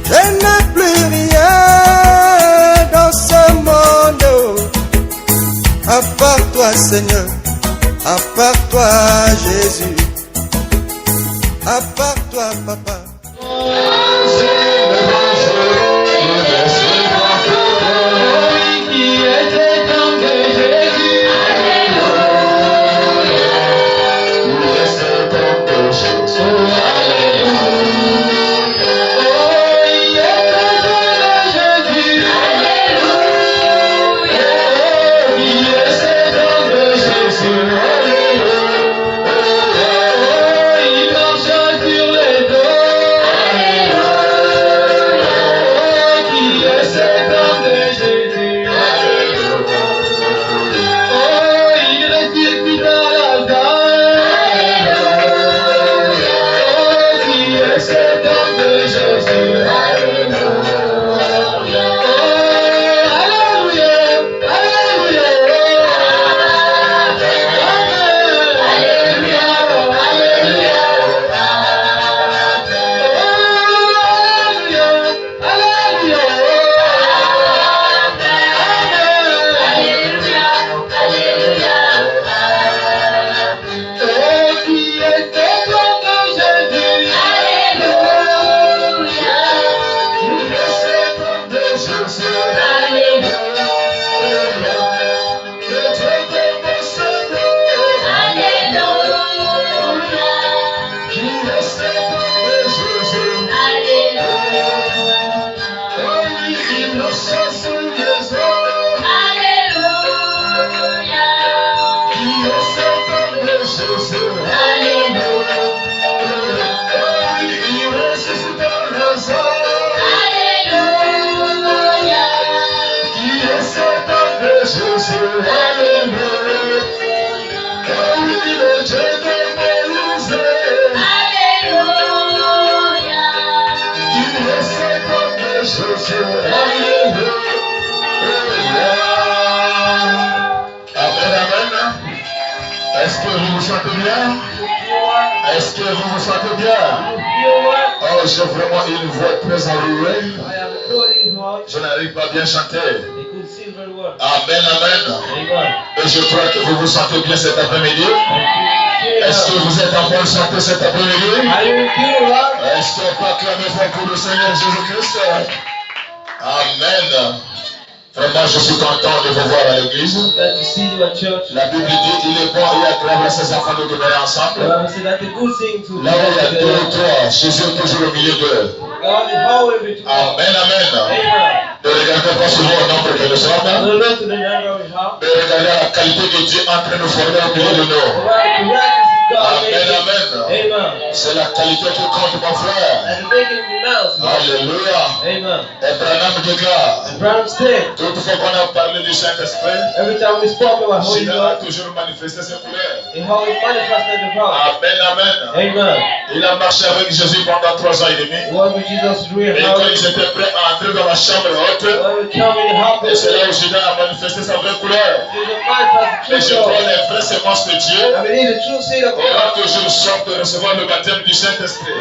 Je n'ai plus rien dans ce monde, à part toi Seigneur, à part toi Jésus, à part toi Papa. Est-ce que vous vous sentez bien? Est-ce que vous vous sentez bien? Oh, j'ai vraiment une voix très enrouée. Je n'arrive pas à bien chanter. Amen, amen. Et je crois que vous vous sentez bien cet après-midi. Est-ce que vous êtes en bonne santé cet après-midi? Est-ce qu'on peut acclamer fort pour le Seigneur Jésus-Christ? Amen. Vraiment, je suis content de vous voir à l'église. La Bible dit il est bon et agréable à ses enfants de demeurer ensemble. Là où il y a deux ou trois, Jésus est toujours au milieu d'eux. Amen, amen. Ne regardez pas souvent au nombre que nous sommes, mais regardez la qualité de Dieu en train de nous former au milieu de nous. Amen, amen. C'est la qualité qui compte, mon frère. Alléluia. Et Branham déclare, toutefois qu'on a parlé du Saint-Esprit, il a toujours manifesté ses couleurs. Amen, amen. Il a marché avec Jésus pendant 3 ans et demi. Et quand ils étaient prêts à entrer dans la chambre haute, et c'est là où Jésus a manifesté sa vraie couleur. Et je crois les vraies semences de Dieu aura toujours soif de recevoir le baptême du Saint-Esprit.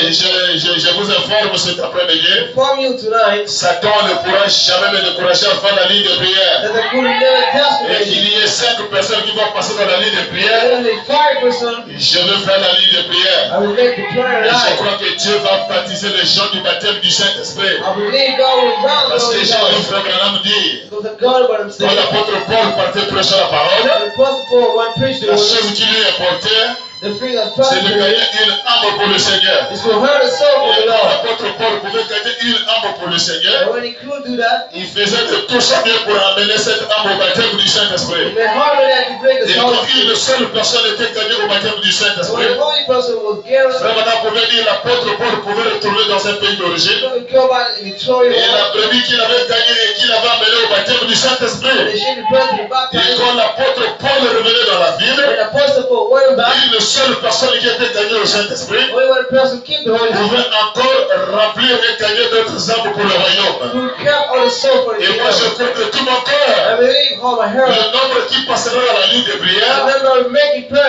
Et je vous informe cet après-midi, Satan ne pourra jamais me décourager à faire la ligne de prière. Et qu'il y ait 5 personnes qui vont passer dans la ligne de prière, je veux faire la ligne de prière. Et je crois que Dieu va baptiser les gens du baptême du Saint-Esprit. Parce que j'ai envie frère Branham dire, quand l'apôtre Paul partait prêcher la parole, la chose qui lui importait, c'est de gagner une âme pour le Seigneur. Et quand l'apôtre Paul pouvait gagner une âme pour le Seigneur, il faisait de tout son mieux pour amener cette âme au baptême du Saint-Esprit. Et quand une seule personne était gagnée au baptême du Saint-Esprit, frère Madame pouvait dire l'apôtre Paul pouvait retourner dans un pays d'origine. Et la brebis qu'il avait gagnée et qu'il avait amenée au baptême du Saint-Esprit. Et quand l'apôtre Paul revenait dans la ville, une seule personne qui était gagnée au Saint-Esprit pouvait encore remplir et gagner d'autres âmes pour le royaume. Et moi je crois de tout mon cœur, le nombre qui passera à la ligne de prière,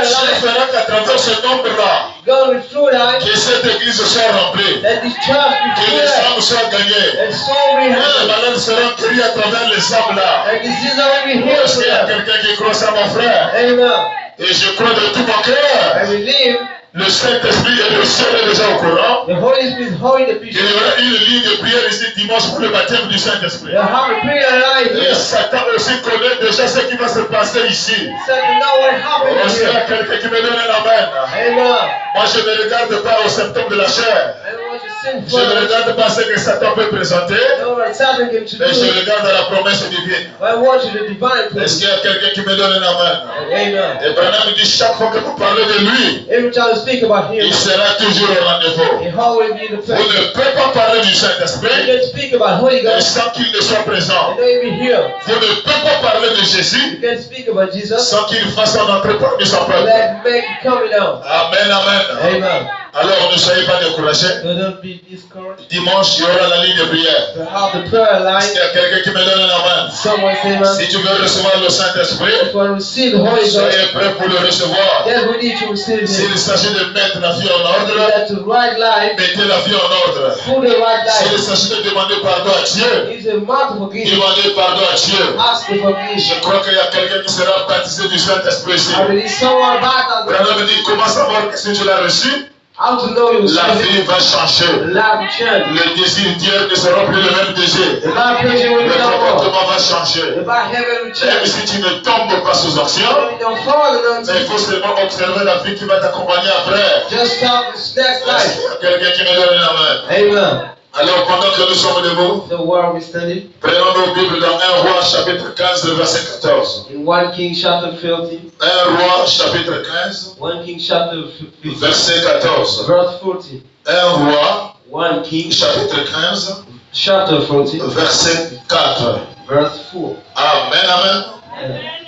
chef fera qu'à travers ce nombre-là, God will through that, que cette église soit remplie, that this church will que fill les up, âmes soient gagnées, and so we que les have, malades seront guéris à travers les âmes-là. and disease will be healed Est-ce for qu'il y a them. quelqu'un qui croit ça, mon frère? Amen. Et je crois de tout mon cœur. I believe Le Saint-Esprit et le ciel est déjà au courant. the Holy Spirit is holding the Il people. y aura une ligne de prière ici dimanche pour le baptême du Saint-Esprit. They have a prayer line Et here. Satan aussi connaît déjà ce qui va se passer ici. So you know what happened Est-ce qu'il y a here. quelqu'un qui me donne un amen? Amen. Moi, je ne regarde pas au symptôme de la chair. I don't want to sin Je ne for regarde pas ce que Satan peut présenter, I know what Satan can mais je do. regarde à la promesse divine. But I want you to divine Est-ce place. qu'il y a quelqu'un qui me donne un amen? Amen. Et Branham dit chaque fois que vous parlez de lui, Every time I speak about him, il sera toujours au rendez-vous. he always be in the Vous place. ne pouvez pas parler du You Saint-Esprit can speak about Holy Ghost sans qu'il ne soit présent. and not even here. Vous ne pouvez pas parler de Jésus You can speak about Jesus sans qu'il fasse son entrée parmi son and peuple. let make it coming down. Amen, amen. Amen. Alors ne soyez pas découragés. So don't be discouraged. Dimanche, il y aura la ligne de prière. To have the prayer Est-ce qu'il y line, a quelqu'un qui me donne un amen? someone say, man, Si tu veux recevoir le Saint-Esprit, if you want to receive the Holy Ghost, soyez prêts pour le recevoir. then we need to receive Him. S'il s'agit de mettre la vie en You ordre, have to right life, mettez la vie en ordre. put the right S'il life. s'agit de demander pardon à Dieu, It's a matter for forgiveness. demandez pardon à Dieu. Ask for forgiveness. Je crois qu'il y a quelqu'un qui sera baptisé du Saint-Esprit ici. I believe someone baptized. Branham me dit, comment savoir que si tu l'as reçu, How to know you la receive vie va changer. it? Life change. Le désir d'hier ne sera plus le même désir. The life patient will Le be no more. comportement va changer. The body heaven will Même change. si tu ne tombes pas sous action, You don't fall in mais il faut seulement observer la vie qui va t'accompagner après. Just stop the Est-ce next life. qu'il y a quelqu'un qui me donne la main? Amen. Alors pendant que nous sommes debout, So where are we studying? prenons nos Bibles dans 1 Roi chapitre 15 verset 14. In 1 King chapter 15. 1 Roi chapitre 15 1 King chapter 15. verset 14. Verse 14. 1 Roi 1 King chapitre 15 chapter 14. verset 4. Verse 4. Amen, amen.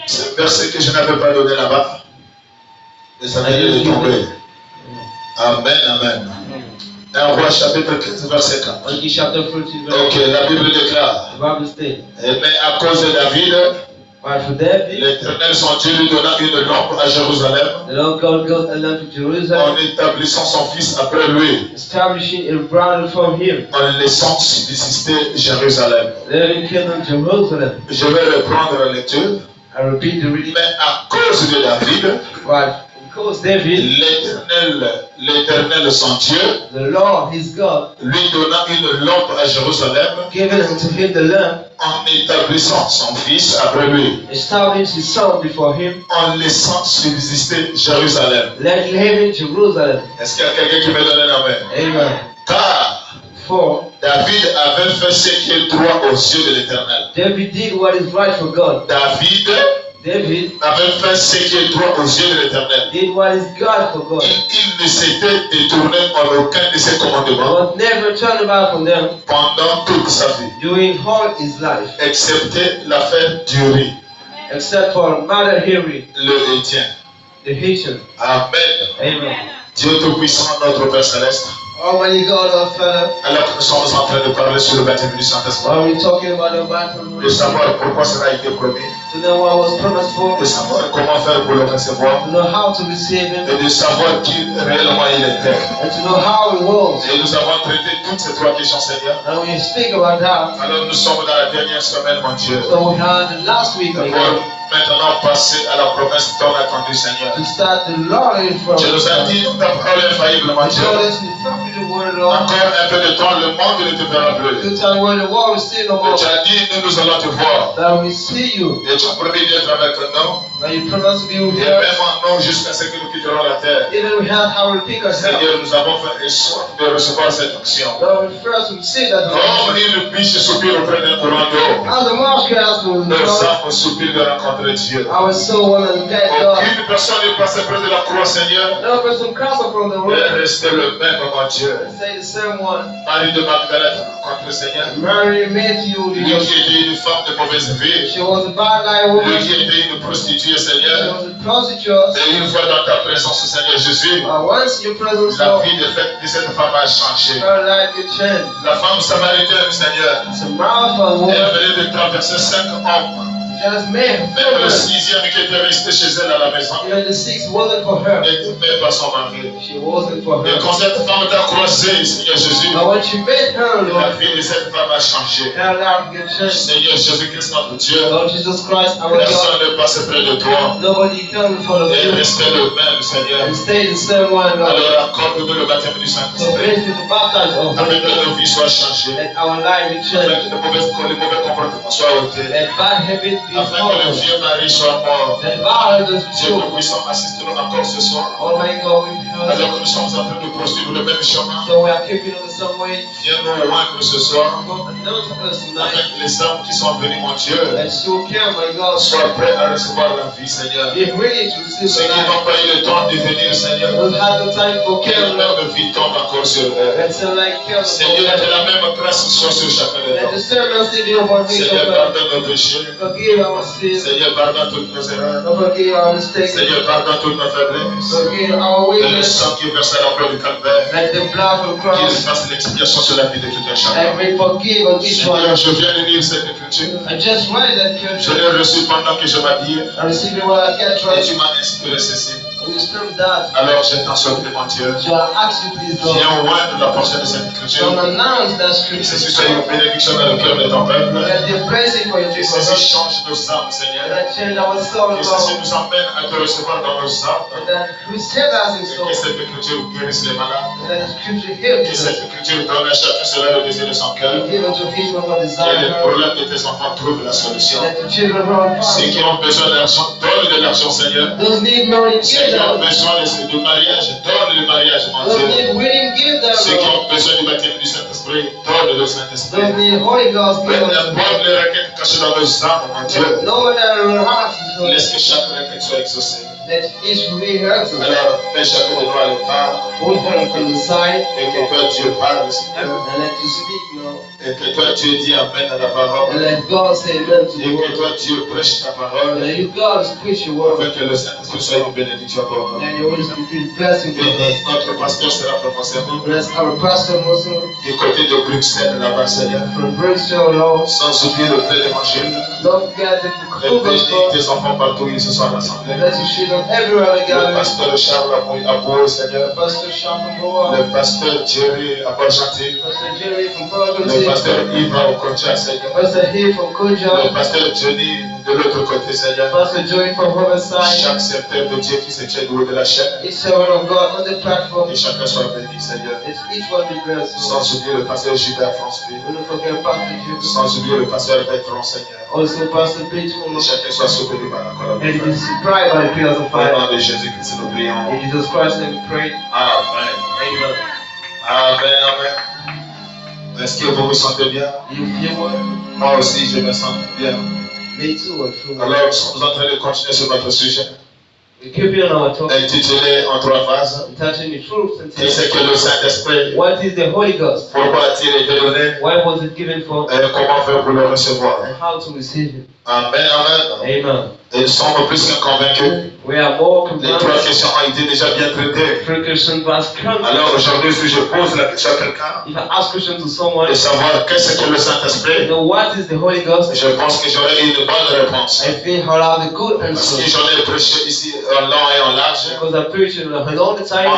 C'est un verset que je n'avais pas donné là-bas. Et ça vient de tomber. Amen, amen. 1 Roi chapitre 15 verset 4. 1 King chapter 14 verse Ok, la Bible déclare. 4. The Bible states, Mais à cause de David, but for David, l'Éternel son Dieu lui donna une lampe à Jérusalem the Lord God goes along to en Jerusalem, établissant son fils après lui, establishing a brother from him, en laissant subsister Jérusalem. living kingdom Jerusalem. Je vais reprendre la lecture. I repeat the reading. Mais à cause de David, But because David, l'Éternel son Dieu, the Lord his God, lui donna une lampe à Jérusalem given unto him the lamp, en établissant son fils après lui, established his son before him, en laissant subsister Jérusalem. let him live in Jerusalem. Est-ce qu'il y a quelqu'un qui me donne un amen? Amen. Car For David avait fait ce qui est droit aux yeux de l'Éternel. David did what is right for God. David David avait fait ce qui est droit aux yeux de l'Éternel. did what is God for God. Il ne s'était détourné en aucun de ses commandements But never turned about from them pendant toute sa vie, during all his life, excepté l'affaire d'Uri, except for Mother Henry, le Hétien. the Haitian. Amen. Amen. Dieu Tout-Puissant, notre Père Céleste, Almighty God, our Father, alors que nous sommes en train de parler sur le baptême du Saint-Esprit, while we're talking about the Bible, de savoir pourquoi cela a été promis, to know what was promised for, de savoir comment faire pour le recevoir, to know how to receive Him, et de savoir qui réellement il était. and to know how it was. Et nous avons traité toutes ces trois questions, Seigneur. And when you speak about that, Alors nous sommes dans la dernière semaine, mon Dieu. so we had the last week, my Pour God, maintenant passer à la promesse tant attendue, Seigneur. to start the learning from Tu nous as dit dans ta parole infaillible, mon the Dieu. Lord is from the word of God. Encore un peu de temps, le monde ne te verra plus. Good time when the world is still no Et more. tu as dit, nous allons te voir. That we see you, Et tu as promis d'être avec nous. that you promise to be with Et us. même en nous jusqu'à ce que nous quitterons la terre. Even we have how we pick ourselves. Seigneur, nous avons fait soif de recevoir cette action. Lord, we first we see that Comme une biche soupire auprès d'un courant d'eau, as the marsh cast to the nos Lord, âmes soupirent de rencontrer Dieu. our soul want to get God. Aucune personne n'est passée près de la croix, Seigneur. No person comes up from the Et road. restez le même, mon Dieu. Say the same one. Marie de Magdalene a rencontré, Seigneur. Mary met you. Lui qui était une femme de mauvaise vie. She was a bad guy Lui woman. qui était une prostituée, She Seigneur. was a prostitute. Et une fois dans ta présence, Seigneur Jésus, Once in your presence, la Lord, vie de cette femme a changé. her life get changed. La femme samaritaine, Seigneur, It's a marathon elle woman. venait de traverser 5 hommes just made her feel Même le good. sixième qui était resté chez elle à la maison Even the sixth wasn't for her. n'était même pas son mari. She wasn't for Et her. quand cette femme t'a croisé, Seigneur Jésus, But when she met her, la Lord, vie de cette femme a changé. her life get changed. Seigneur Jésus-Christ, notre Dieu, Lord Jesus Christ, our God, personne ne passe près de toi. nobody comes in front of Et you restez le même, Seigneur. and stay the same one, Lord. Alors accorde-nous le baptême du So Saint-Esprit, please to baptize of afin que Holy nos vies soient changées, Let our life be afin changed. que les mauvais comportements soient ôtés, Let bad habits be afin que le followed. vieux mari soit mort. Let violence be Dieu, nous choked. puissions assister encore ce soir, Almighty God, we pray. alors que nous sommes en train de poursuivre le même chemin. So we are keeping on the same way. Viens nous oindre ce soir, God, announce us afin tonight. que les âmes qui sont venues, mon Dieu, And so care, my God. soient prêts à recevoir la vie, Seigneur. Be ready to receive Ceux the qui life. n'ont pas eu le temps de venir, Seigneur, Don't have the time for que care, la Lord. même vie tombe encore sur eux. Let's like care. Seigneur, que la même grâce soit sur chacun de Let the nous. sermon still be upon me, Seigneur, God. pardonne nos péchés. Forgive our sins. Seigneur, pardonne toutes nos erreurs. Forgive our mistakes. Seigneur, pardonne toutes nos faiblesses. Forgive our Que le weakness. sang qui est versé à la croix du Calvaire, Let the blood of qu'il Christ fasse l'expiation sur la vie de tout un chacun. and we forgive on each Seigneur, one. je viens de lire cette écriture. I just read that Je scripture. l'ai reçue pendant que je m'habillais. I received it while I get Et dressed. tu m'as inspiré ceci. And the Spirit of that. Alors je t'en supplie, mon Dieu. So I ask you, please, Lord, Viens oindre la portion de cette to écriture. announce that Que ceci scripture. soit une bénédiction dans le cœur de ton peuple. Let the blessing for your Que people. ceci Lord. change nos âmes, Seigneur. That change our soul, Que ceci Lord. nous emmène à te recevoir dans nos âmes. And that we set us in Et soul. que cette écriture guérisse les malades. And that the scripture heals Que us. cette écriture donne à chacun cela le désir de son cœur. Give unto each one what Que desire. les problèmes de tes enfants trouvent la solution. Let the children run Ceux fast. qui ont besoin d'argent, donne de l'argent, Seigneur. Those need money, Ceux give qui ont them. besoin de mariage, donne le mariage, mon Those Dieu. need wedding, give them. Ceux qui Lord. ont besoin du baptême du Saint-Esprit, donne le Saint-Esprit. Those need Holy Ghost, give them. Bonne les requêtes cachées dans nos âmes, mon Dieu. Know that our hearts is Lord. Laisse que chaque requête soit exaucée. Let each be heard. Alors, mets chacun de nous à l'écart Hold her from the side et que toi, Dieu parle, Seigneur. and let you speak now. Et que toi, Dieu dis Amen à la And parole. let God say amen to Et the que word. toi, Dieu prêche ta And parole. let you God preach your word. Afin que le Saint-Esprit soit une bénédiction pour nous. And your Holy Spirit be blessing for us. Bénis notre pasteur sera prononcé Bless our pastor Muslim du côté de Bruxelles, là-bas, Seigneur. from Bristol, Lord. Sans oublier le plein évangile. Don't forget the Et full bénis gospel. tes enfants partout où ils se sont rassemblés. Bless your children everywhere we Le gather. pasteur Charles Aboué, Seigneur. Pastor Shafan Boa. Le pasteur Jerry à Argentine. Pastor Jerry from Le Portugal. pasteur Yves au Concha, Seigneur. Pastor Hill from Le Kojo. pasteur Johnny de l'autre côté, Seigneur. Pastor Joey from Riverside. Chaque serviteur de Dieu qui se tient du haut de la chaîne. Each servant of God on the platform. Que chacun soit béni, Seigneur. Let each one be blessed. Sans oublier le pasteur Gilbert Franceville. Don't forget Pastor Jude. Sans oublier le pasteur Bertrand, Seigneur. Also Pastor Peter. Que chacun soit soutenu par la colonne And de it feu. is surprised by the prayers of Au fire. nom de Jésus-Christ, nous prions. In Jesus Christ name we pray. Amen. Amen. Amen. Amen. Est-ce que vous vous sentez bien? You feel well? Moi aussi, je me sens bien. Me too, I feel well. Alors, nous sommes en train de continuer sur notre sujet, We keep on our talk. intitulé en 3 phases. Touching the truth and Qu'est-ce saying, que le Saint-Esprit? what is the Holy Ghost? Pourquoi a-t-il été donné? Why was it given for? Et comment faire pour le recevoir? And how to receive it? Amen, amen. Amen. Et nous sommes plus que convaincus. We are more Les 3 convinced. questions ont été déjà bien traitées. Three questions was come. Alors aujourd'hui, si je pose la question à quelqu'un If I ask questions to someone, de savoir qu'est-ce que le Saint-Esprit, you know what is the Holy Ghost? je pense que j'aurai une bonne réponse. I think I'll have the good Parce que answer. j'en ai prêché ici en long et en large. Because I preach it all the time.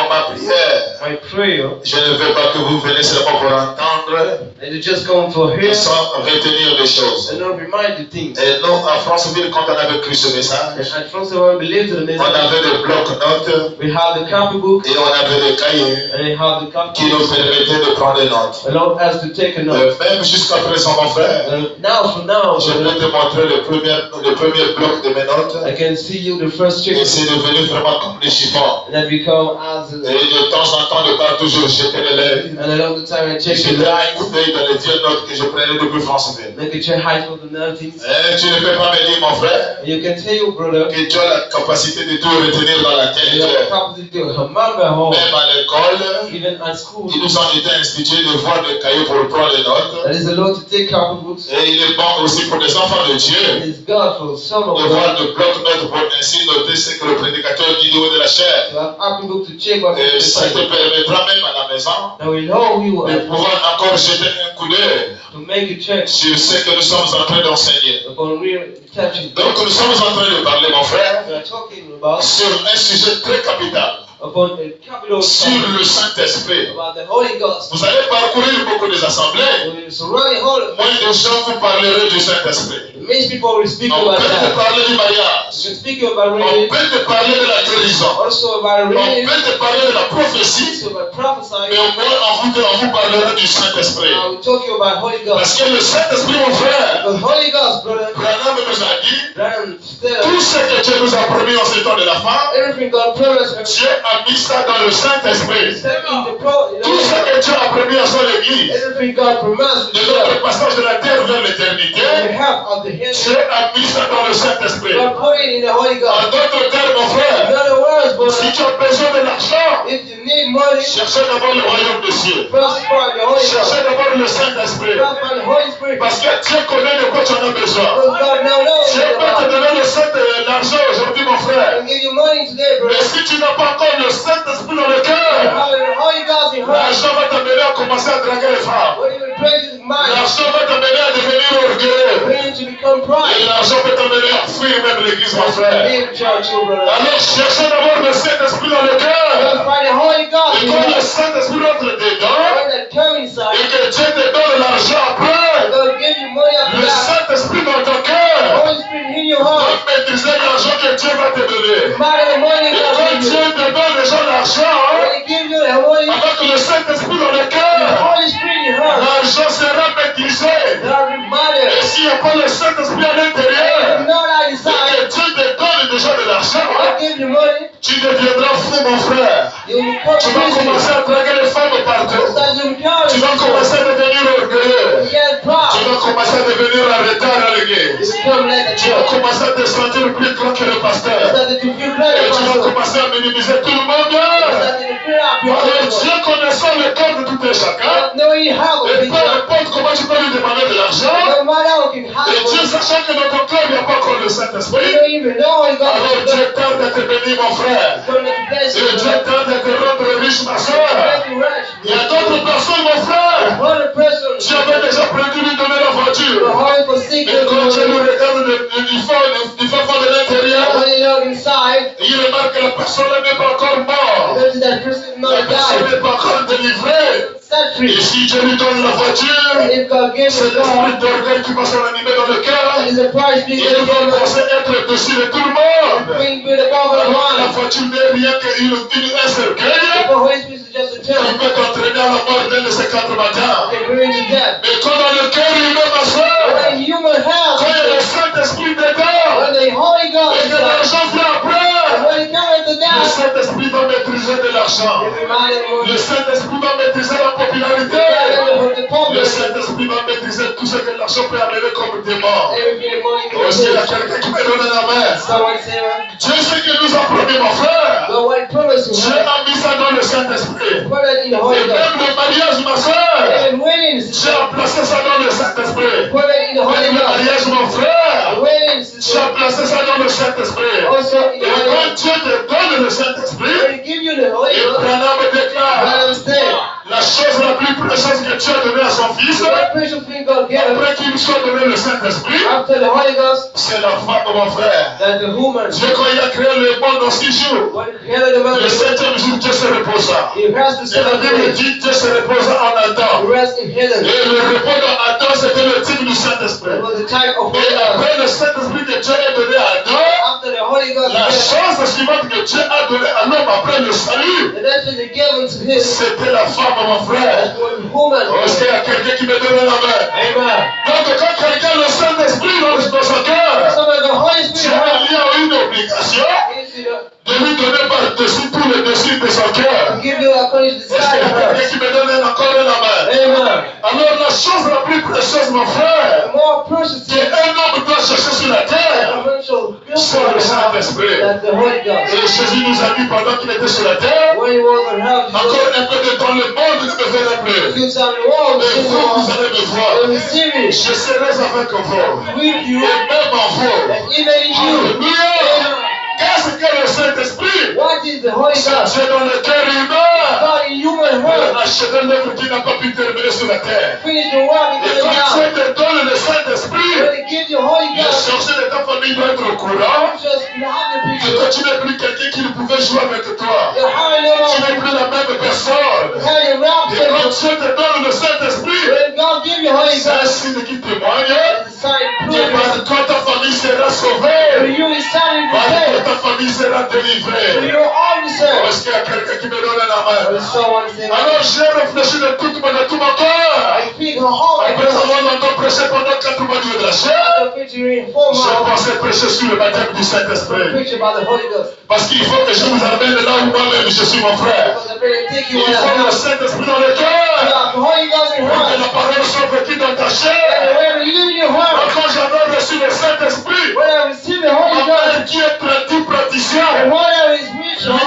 Ma prière, My prayer, je ne veux pas que vous veniez seulement pour entendre and you just come to hear sans retenir les choses. and not remind the things. Et nous, à Franceville, quand on avait cru ce message, And at first, when we believe to the on message, avait des blocs-notes we have the copybook et on avait des cahiers and we have the copy. qui nous permettaient de prendre des notes. Allow us to take a note. Même jusqu'à présent, mon frère, Now, for now, je vais te montrer le premier bloc de mes notes. I can see you the first Et check c'est devenu vraiment comme des chiffons. that become as Et de temps en temps, ne pas toujours jeter l'œil. and along the time I check J'étais the un lines, coup d'œil dans les vieilles notes que je prenais depuis Franceville. make a check height for the nothings. Tu ne peux pas me dire, mon frère, You can tell your brother, que tu as la capacité de tout retenir dans la tête. you have the capacity to remember home, Même à l'école, even at school. ils nous ont été institués de voir des cahiers pour prendre les notes. That is allowed to take copybooks. Et il est bon aussi pour les enfants de Dieu It is God for some of de us voir de bloc-notes pour ainsi noter ce que le prédicateur dit du haut de la chair. to have copybook to check what Et is ça te the permettra même à la maison Now we know we will de pouvoir encore jeter un coup d'œil to make a church sur ce que nous sommes en train d'enseigner. upon real touching. Donc nous sommes en train de parler, mon frère, We are talking about sur un sujet très capital, upon a capital sur topic le Saint-Esprit. about the Holy Ghost. Vous allez parcourir beaucoup des assemblées. We surround the whole. Moins de gens vous parleront du Saint-Esprit. Many people will speak On about peut te that. parler du We mariage. can speak about On reading, peut te parler de la guérison. also about On reading, peut te parler de la prophétie. also about prophesying. Mais au moins on vous parlera du Saint-Esprit. We talk you about Holy Parce Ghost. que le Saint-Esprit, mon frère, The Holy Ghost, brother, Branham nous a dit, instead tout of ce que Dieu nous a promis en ce temps de la fin, everything God promised, Dieu a mis ça dans le Saint-Esprit. except in the pro, Tout ce que Dieu a promis à son Église, everything God promised, de notre passage de la terre vers l'éternité, on behalf of the Dieu heaven, a mis ça dans le Saint-Esprit. God put it in the Holy En Ghost. d'autres termes, mon In frère, other words, si brother, tu as besoin de l'argent, if you need money, cherchez d'abord le royaume des cieux. first find the Holy Ghost. Cherchez d'abord le Saint-Esprit. First find the Holy Spirit. Parce que Dieu connaît de quoi tu en as besoin. Because God now knows Dieu peut te about. donner l'argent aujourd'hui, mon I frère. can give you money today, Mais brother. si tu n'as pas encore le Saint-Esprit dans le cœur, Having the Holy Ghost in her, l'argent va t'amener à commencer à draguer les femmes. what even praises mind, L'argent va t'amener à devenir orgueilleux. bring you to become Et pride. l'argent peut t'amener à fuir même l'église, mon frère. Leave church, you brother. Alors cherchez d'abord le Saint-Esprit dans le cœur. First find the Holy Ghost Et in quand le her. Saint-Esprit entre dedans, When that come inside, et que Dieu te donne l'argent après, God give you money after le that. Saint-Esprit dans ton The cœur Holy Spirit in your va heart. maîtriser l'argent que Dieu va te donner. Matter the money Et God quand give Dieu you. te donne déjà l'argent, When He give you the Holy, avec le Saint-Esprit dans le the cœur, Holy Spirit in her, l'argent sera maîtrisé. God Et matter. s'il n'y a pas le Saint-Esprit à You l'intérieur, know that et inside, que Dieu te donne déjà de l'argent, God give you money, tu deviendras fou, mon frère. you will become Tu vas commencer busy. à draguer les femmes partout. Start to become Tu vas commencer à devenir orgueilleux. get Tu proud. vas commencer à devenir en retard à You l'église. become like a Tu vas church. commencer à te sentir plus grand que le pasteur. Start to feel Et better tu vas about yourself. commencer à minimiser tout le monde. Start to fear up your Alors own. Dieu connaissant le corps de tout un chacun, Knowing how to et be peu importe comment tu peux lui demander de l'argent, no matter how you can have et Dieu it, sachant que dans ton cœur il n'y a pas encore le you Saint-Esprit, don't even know how you got alors to Dieu tarde à te bénir, mon frère. going to bless Et you. Dieu tarde à te rendre riche, ma soeur. Make you rich. Il y a d'autres personnes, mon frère. Other person, Tu avais déjà prévu lui donner la the voiture. heart for sick Et quand Dieu nous and regarde du fond de l'intérieur, when you look inside, il remarque que la personne n'est pas encore morte. there's that person La not personne died. n'est pas encore délivrée. Set Et free. si Dieu lui donne la voiture, If God gives c'est you l'esprit God, d'orgueil qui va s'animer dans le cœur. that is a price Il because va you penser être au-dessus de tout le monde. bring me the power of Alors, la God. voiture n'est rien qu'un cercueil. The Holy Spirit is just a Il term. peut t'entraîner à la mort dès les 4 matins. They bring you to death. Mais quand dans le cœur humain, ma soeur, When human quand il y a le health, Saint-Esprit dedans, when the Holy God et is que there, l'argent vient après, when it comes to le death, Saint-Esprit va maîtriser de l'argent. it reminds Le me Saint-Esprit va maîtriser la popularité. of the Le public. Saint-Esprit va maîtriser tout ce que l'argent peut amener comme démon. Everything the money can Est-ce qu'il y a do. quelqu'un qui me donne la main? Someone say, Dieu sait que nous a promis, mon frère. the white promise Dieu a mis ça dans le Saint-Esprit. put it in the Holy Et Ghost. même le mariage, ma soeur, And weddings, Dieu a placé ça dans le Saint-Esprit. put it in the Holy Même le Ghost. mariage, mon frère, Weddings, Dieu a placé ça dans le Saint-Esprit. also in Et the Holy quand Ghost. Dieu te donne le Saint-Esprit, When he give you the Holy et Ghost, Branham déclare let him stay. la chose la plus précieuse que Dieu a donnée à son fils, The most precious thing God gave us après qu'il soit donné le Saint-Esprit, after the Holy Ghost, c'est la femme, mon frère. that the woman, Dieu, quand il a créé le monde dans 6 jours, when he created the man, le 7e jour, Dieu se reposa. he has to Et la Bible celebrate. dit Dieu se reposa en Adam. The rest in heaven. Et le repos dans Adam, c'était le type du Saint-Esprit. It was the type of Et Holy Ghost. après le Saint-Esprit que Dieu a donné à Adam, After the Holy Ghost, la given, chose suivante que Dieu a donnée à l'homme après le salut, the next thing given to him, c'était la femme, mon frère. that was woman. Est-ce qu'il y a quelqu'un qui me donne la main? Amen. Donc quand quelqu'un a le Saint-Esprit dans son cœur, So that the Holy Dieu Spirit a eu une obligation is to de lui donner par-dessus tout le dessus de son cœur. give you according to the Est-ce qu'il y a desire of quelqu'un her. qui me donne encore la main? Amen. Alors la chose la plus précieuse, mon The frère, more precious thing qu'un homme doit chercher sur la terre, that a shall feel c'est for le the heart, Saint-Esprit. that the Holy Ghost. Et Jésus nous a dit pendant qu'il était sur la terre, When he was on earth, encore un peu de temps, le monde ne me verra plus. you shall walk Mais in the vous, vous world allez me voir. and receive it Je serai avec vous. with you Et même en vous. and even in you. Alléluia. Qu'est-ce que le Saint-Esprit? What is the Holy C'est Ghost? Dieu dans le cœur humain. God in human heart. Achever l'œuvre qui n'a pas pu terminer sur la terre. Finish the work in Et the quand ground. Dieu te donne le Saint-Esprit, When He gives you Holy les Ghost, sorciers de ta famille doivent être au courant just not the que picture. toi tu n'es plus quelqu'un qui ne pouvait jouer avec toi. You're high no Tu longer. n'es plus la même personne. How you wrap Et quand yourself. Dieu te donne le Saint-Esprit, When God gives you Holy c'est un Ghost, signe qui témoigne it's a sign que proving par toi ta famille sera for sauvée. you is signing Par the toi faith. ta famille sera For délivrée. your own self. Est-ce qu'il y a quelqu'un qui me donne la main? When someone says, Alors j'ai réfléchi de tout mon cœur. I speak a whole Après avoir longtemps prêché pendant 4 mois de la chair, the picture in 4 je months. pensais prêcher sur le baptême du Saint-Esprit. Preach about the Holy Ghost. Parce qu'il faut que je vous amène là où moi-même je suis mon frère. Because I'm going to take you Il on faut a le house. Saint-Esprit dans le cœur. The Holy Ghost in Pour que heart. la parole soit vécue dans ta And chair. when you live in your heart, Quand j'avais reçu le Saint-Esprit, when I receive the Holy ma Ghost, mère qui est praticien, and whatever is ritual,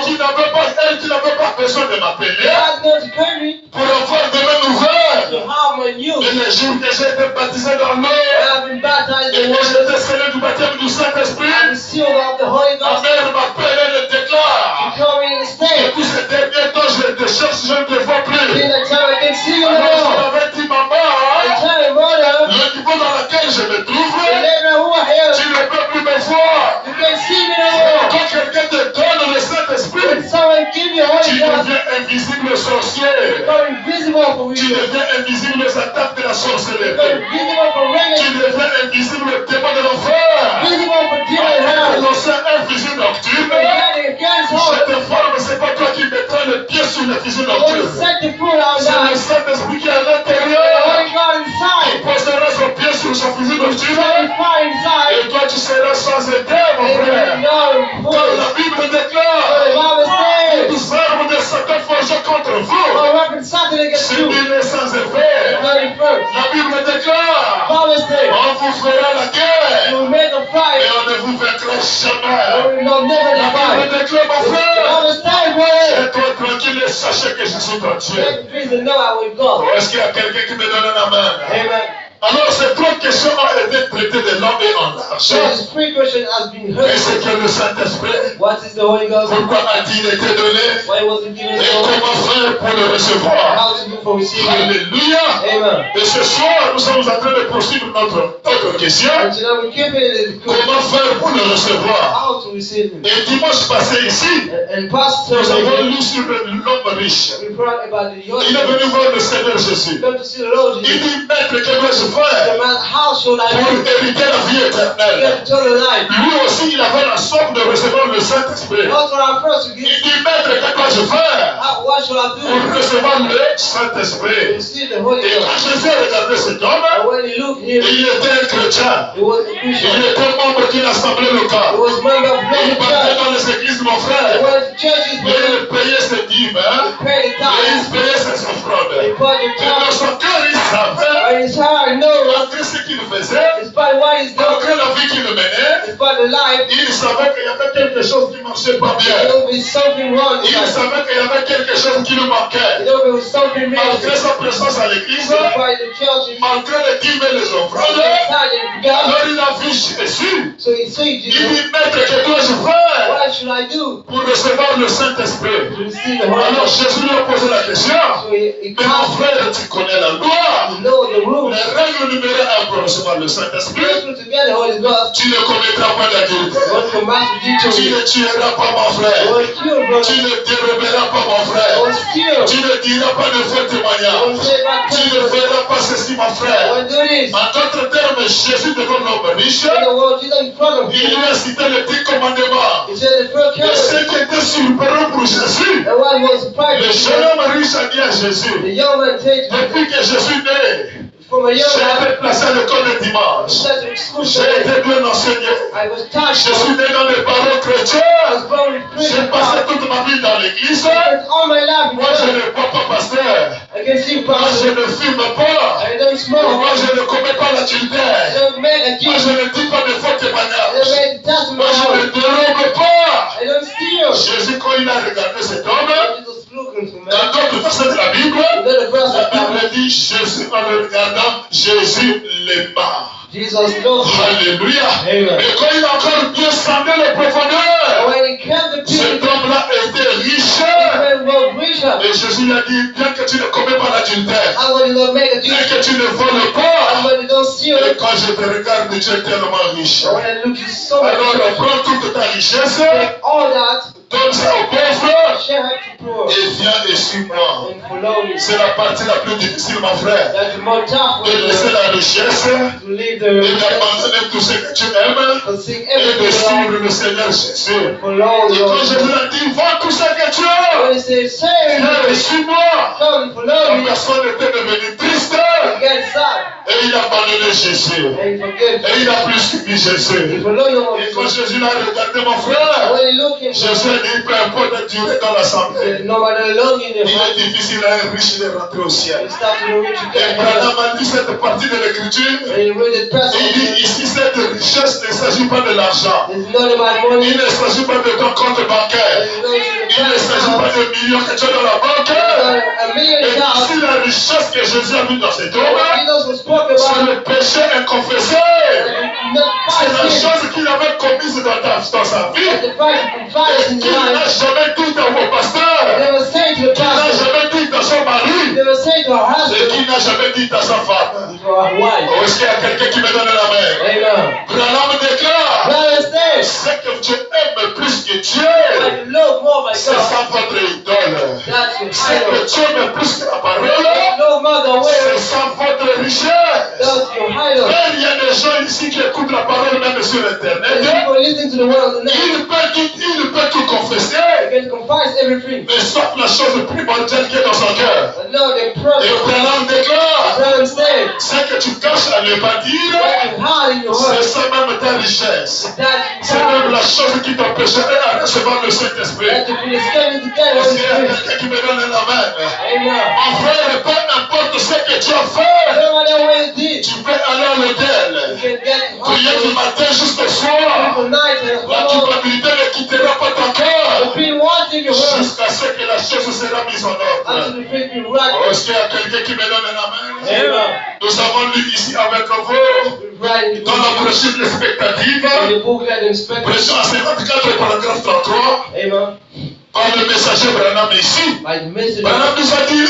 elle qui n'avait pas besoin de m'appeler God's going to call me pour avoir de mes nouvelles. to have my news. Et les jours que j'ai été baptisé dans l'eau, And I've been baptized et in que water. j'étais scellé du baptême du I'm Saint-Esprit, sealed of the Holy ma Ghost. mère m'appelle et le déclare. You come in the Et state. tous ces derniers temps, je te cherche, je ne te vois In plus. the time I can see you Alors je now. m'avais dit, maman, I tell you, mother, le niveau dans lequel je me the trouve, level who I tu am, ne peux plus me voir. you can see me no more. Quand quelqu'un te donne le Saint-Esprit, When someone give you tu Holy Ghost, deviens invisible sorcier. become invisible for Tu you. deviens invisible aux attaques de la Become sorcellerie. invisible for Tu regular. deviens invisible aux démons de l'enfer. Visible for demon Quand hell. on s'est un fusil nocturne, Against je hope. t'informe, c'est pas toi qui mettras le pied sur le fusil When you nocturne. set the foot out C'est le now, Saint-Esprit qui est à the l'intérieur. Holy God Il inside. posera son pied sur son fusil Set the nocturne. fire inside. Et toi, tu seras sans état, mon And frère. you know Comme voice. la Bible The déclare, Bible says, tous armes de Satan forgées contre vous, "No weapon Satan against c'est you." nul sans effet. 31st. La Bible déclare, Bible says, on vous fera la "You guerre, will make a et fight. on ne vous vaincra You jamais. will not never La fight." Bible déclare, mon The frère, Bible says, "Boy, et-toi tranquille et sachez que je suis ton Dieu. let the prison know I will go." Est-ce qu'il y a quelqu'un qui me donne la main? Amen. Alors, ces trois questions ont été traitées de long et en large. So this free question has been Mais heard. c'est que le Saint-Esprit, What is the Holy Ghost? pourquoi a-t-il été donné? Why was it given Et to us? comment faire pour le recevoir? How to do for receiving? Alléluia! Amen. Et ce soir, nous sommes en train de poursuivre notre question. And tonight we keep it Comment faire pour le recevoir? how to receive him. Et dimanche passé ici, And Pastor, nous avons we lu sur l'homme riche. brought about the young Il est venu voir le Seigneur Jésus. come to see the Lord Il Jesus. dit, Maître, que dois-je The faire man, how should I pour live? hériter la vie éternelle? Get eternal life. Lui aussi, il avait la somme de recevoir le Saint-Esprit. That's what I'm first to Il give. dit, Maître, que dois-je faire What should I pour do recevoir le to Saint-Esprit? receive the Holy Et quand Ghost? Jésus a regardé cet homme, And when he looked here, il était un chrétien. he was a Il Christian. était membre d'une assemblée He locale. was member of Il many partait churches. dans les églises, mon He frère. went to churches, Et il payait ses dîmes, hein. he paid the Et tithes, il payait ses offrandes. he Et bought the dans tithes. son cœur, il savait, And his heart knows, malgré ce qu'il faisait, despite what he's doing, malgré la vie qu'il menait, despite the life, il savait qu'il y avait quelque chose qui ne marchait pas bien. there will be something wrong Il inside. savait qu'il y avait quelque chose qui lui manquait. There will be something Malgré missing. sa présence à l'église, Despite the churches, malgré les dîmes et les offrandes, the God. alors il a vu Jésus. So he said, Il Jesus, dit, Maître, que dois-je faire what should I do pour recevoir le Saint-Esprit? to receive the Holy Alors Ghost? Jésus lui a posé la question. So he Mais mon asked frère, tu connais la loi. him, know the rules. Les règles numéro 1 pour recevoir le Saint-Esprit. First to get the Holy Ghost, Tu ne commettras pas d'adultère. one command to Tu do ne tueras pas mon to frère. one kill, Tu brother, ne déroberas pas mon frère. one steal, Tu ne diras pas de faux one témoignages. say back Tu ne feras pas ceci mon frère. one do this. En d'autres termes, Jésus devant l'homme riche, In the world, Jesus in front of il him, lui a cité les 10 commandements. he said the first Et command, ce qui était surprenant pour Jésus, and what was le practiced, jeune homme riche a dit à the Jésus, young man said to him, depuis que je suis né, from a young j'ai man, été placé à l'école de he dimanche. said to school J'ai today, été bien enseigné. I was touched, Je suis né dans les parents I chrétiens. was born with J'ai Christian passé power. toute ma vie dans l'église. It's all my life, Moi, je ne bois pas, pasteur. I can see Moi, je pastor, ne fume pas. I don't smoke, Moi, je ne commets pas I l'adultère. don't make a Moi, deal, je ne dis pas de faux I don't témoignages. make a Moi, je testimony, ne dérobe pas. I don't steal. Jésus, quand il a regardé cet homme, Jesus looking for me. dans d'autres versets de la Bible, And then the verse la of Bible, Bible dit Jésus, en le regardant, Jésus l'aima. Jesus loved me. Alléluia. Amen. Et quand il a encore bien sondé les And profondeurs, when he kept the cet people, homme-là était riche. the man was richer. Et Et Jésus lui a dit, bien que tu ne commets pas l'adultère, I'm going to not make a bien deal. que tu ne voles I'm pas, going to don't steal. et quand je te regarde, tu es tellement riche. But when I look, you so much. Alors prends toute ta richesse, Take all that, donne ça aux pauvres, share it to poor, et viens et suis-moi. and follow me. C'est la partie la plus difficile, mon frère. That's the more tough De laisser way la richesse to leave the et d'abandonner tout ce que tu aimes forsake et de everything suivre around le Seigneur Jésus. follow Et the quand Lord. Jésus a dit, vends tout ce que tu as, When he says, say viens et it, suis-moi. come follow La me, personne était devenue triste you get sad, et il a abandonné Jésus. and you forget. Et il n'a plus suivi You Jésus. follow no more. Et quand Jésus l'a regardé, mon frère, When you look in, Jésus a dit, peu importe la durée dans l'assemblée, no matter how long in il the est heart, difficile à un riche de rentrer au ciel. you start to reach Et again. Branham a dit cette partie de l'écriture. When you read it Et il dit personally, ici, cette richesse ne s'agit pas de l'argent. it's not about money. Il ne s'agit pas de ton compte bancaire. Il ne s'agit pas de millions que tu as dans la banque. $1 million. Et ici, la richesse que Jésus a mis dans cet homme, Jesus was spoken c'est about. le péché inconfessé. C'est la chose qu'il avait commise dans sa vie. The fact you confide Et in qu'il your n'a life, jamais dit à mon pasteur. never say to the Qu'il n'a pastor, jamais dit à son mari. never say to her Et husband, qu'il n'a jamais dit à sa femme. to her wife. Oh, est-ce qu'il y a quelqu'un qui me donne la main? Amen. Branham déclare. Brother says, Ce que tu aimes plus que Dieu, when you love more my c'est God, ça votre idole. that's your Ce que idol. tu aimes plus que la parole, When you love more than c'est words, ça votre richesse. that's your idol. Frère, il y a des gens ici qui écoutent la parole même sur And Internet. people listen to the word of the name. Il peut tout confesser, They can confess everything. mais sauf la chose primordiale qui est dans son cœur. But no, they Et prosper. Branham déclare, Brother said, ce que tu caches à ne pas dire, what you hide in your c'est heart, ça même ta richesse. that's C'est même la chose qui t'empêcherait à recevoir le Saint-Esprit. that you can escape into death, Est-ce Holy qu'il y a Spirit. quelqu'un qui me donne la main? Amen. Mon frère, peu importe ce que tu as fait, No matter what you did, tu peux aller à you l'hôtel, can get prier du hospital matin jusqu'au soir. tonight and La tomorrow. culpabilité ne quittera pas ton cœur The pain wants in your heart jusqu'à ce que la chose sera mise en ordre. until the pain be Oh, right. est-ce qu'il y a quelqu'un qui me donne la main? Amen. Nous avons lu ici avec vous We write in the dans la book, brochure expectative, in the booklet inspector. pression à 54 paragraphe 33, Amen. par le messager Branham ici. By the message, Branham nous a dit,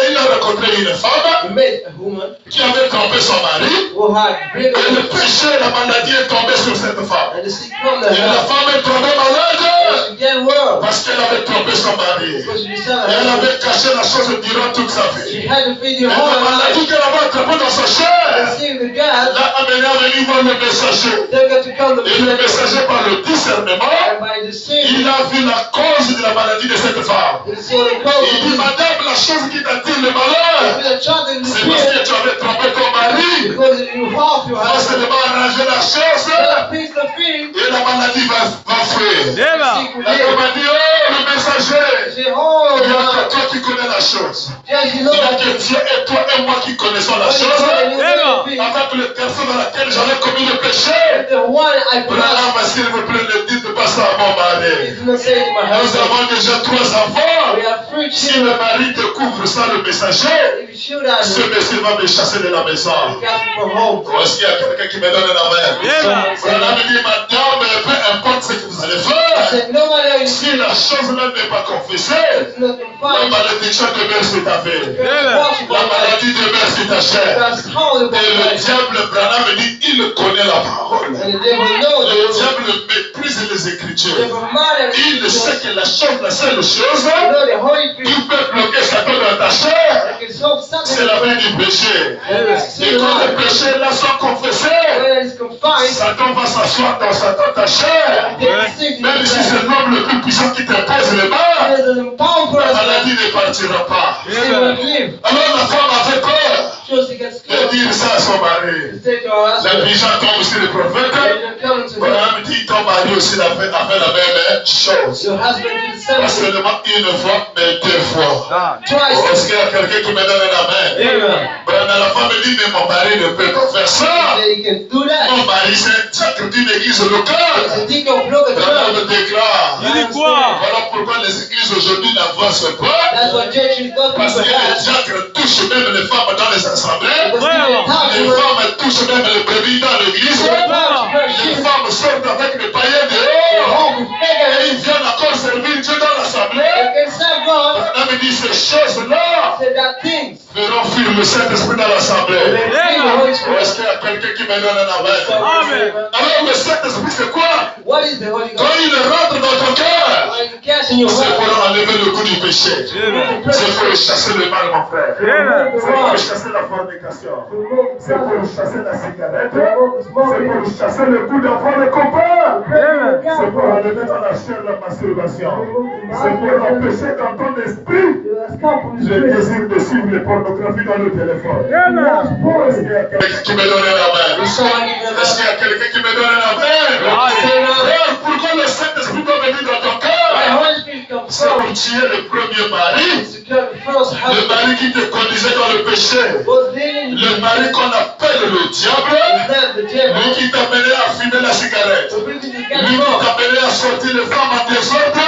il a rencontré une femme we met a woman qui avait trompé son mari. who had Et le breathing péché, la maladie est tombée sur cette femme. and the sick from the Et la heart. femme est tombée malade She get well parce qu'elle avait trompé son mari. because she Et decided elle avait caché la chose durant toute sa vie. she had to feed Et her la whole life. maladie qu'elle avait attrapée dans sa And chair see the God, l'a amenée à venir voir le messager. they got to come to Et le the messager, par le discernement, and by the sin, il a vu la cause de la maladie de cette femme. they saw the Et cause il dit, of madame, la chose qui t'attire le malheur, the child in the c'est parce spirit que tu avais trompé ton mari. because you half your Faut husband. seulement arranger la chose That fix the feet. et la maladie va fuir. Sick will La live. femme a dit, oh, le messager, Say, oh, il n'y a que God. toi qui connais la chose. Just you Il know n'y a that que Dieu et toi et moi qui connaissons la chose. Avec les personnes dans laquelle j'avais commis le péché. the one I Branham, promised s'il vous plaît, ne dites pas ça à mon mari. is not say to my Nous husband. avons déjà 3 enfants. We have 3 Si le children. mari découvre ça, le messager, If you shoot at ce him, monsieur va me chasser de la maison. you got to go home. Oh, est-ce qu'il y a quelqu'un qui me donne la main? Branham dit, madame, peu importe ce que vous allez I faire, said, no matter you si la chose même n'est pas confessée, it's not la confined. malédiction demeure sur ta vie. That's La maladie demeure sur ta chair. horrible. Et le diable, Branham dit, il connaît la parole. And the devil knows Le the diable méprise les Écritures. devil matters. Il sait que la seule chose You know the Holy qui Spirit peut bloquer Satan dans ta chair, that can solve something. c'est la vie du péché. When Et quand les péchés là sont confessés, it's confined, Satan va s'asseoir dans ta chair. Même si c'est l'homme le plus puissant qui t'impose les mains, there's a power for la us. maladie ne partira pas. She will live. Alors la femme avait peur So she gets de scared. dire ça à son mari. Say to her La husband, vision tombe sur le prophète. "You're coming to him. Branham dit, ton mari aussi a fait la même chose. Your husband did the Pas same thing seulement une fois, mais 2 fois. twice." Est-ce qu'il y a quelqu'un qui me donne la main? Amen. Branham, la femme dit, mais mon mari ne peut pas faire ça. That he can do that. Mon mari, c'est un diacre d'une église It's locale. a deacon block a church. Branham déclare. Il dit quoi? Voilà pourquoi les églises aujourd'hui n'avancent pas. That's what churches got Parce que people les have. diacres touchent même les femmes dans les assemblées. Because people talk Les to her. femmes touchent même les brebis dans l'église. Les femmes sortent avec les païens dehors. Et ils viennent encore servir Dieu dans l'assemblée. They can serve God. Branham dit ces choses-là Said that things. feront fuir le Saint-Esprit dans l'assemblée. They see the Holy Est-ce Spirit. qu'il y a quelqu'un qui me donne un amen? Amen. Alors le Saint-Esprit c'est quoi? What is the Holy Quand Ghost? il rentre dans ton cœur, When you catch in your c'est heart, pour enlever le goût du péché. C'est pour chasser le mal, mon frère. C'est pour chasser la fornication. C'est pour chasser la cigarette. C'est pour chasser le goût d'avoir le copain. C'est pour enlever dans la chair la masturbation. C'est pour empêcher dans ton esprit le désir de suivre les pornographies dans le téléphone. Est-ce qu'il y a quelqu'un qui me donne un amen? Est-ce qu'il y a quelqu'un qui me donne un amen? Frère, pourquoi le Saint-Esprit doit venir dans ton cœur? C'est pour tuer le premier mari. Le mari qui te conduisait dans le péché. Le mari qu'on appelle le diable. Lui qui t'amenait à fumer la cigarette. Lui qui t'amenait à sortir les femmes en désordre.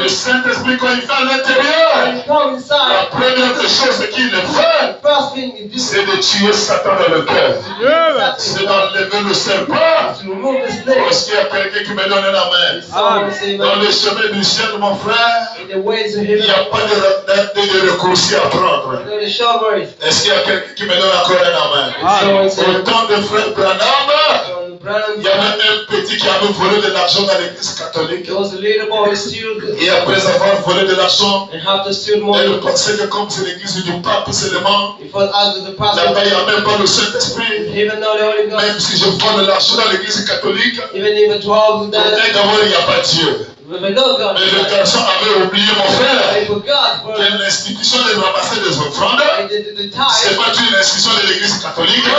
Le Saint-Esprit quand il fait à l'intérieur. La première des choses qu'il fait, c'est de tuer Satan dans le cœur. C'est d'enlever le serpent. Est-ce qu'il y a quelqu'un qui me donne un amen? Dans le chemin du ciel, mon frère, il n'y a pas de raccourci à prendre. Est-ce qu'il y a quelqu'un qui me donne encore un amen? Au temps de frère Branham, il y avait un petit qui avait volé de l'argent dans l'église catholique. Et après avoir volé de l'argent, elle pensait que comme c'est l'église du pape seulement, là-bas il n'y a même pas le Saint-Esprit. Même si je vole de l'argent dans l'église catholique, d'abord il n'y a pas Dieu. Mais le garçon avait oublié, mon frère, que l'institution de ramasser des offrandes, ce n'est pas une institution de l'église catholique,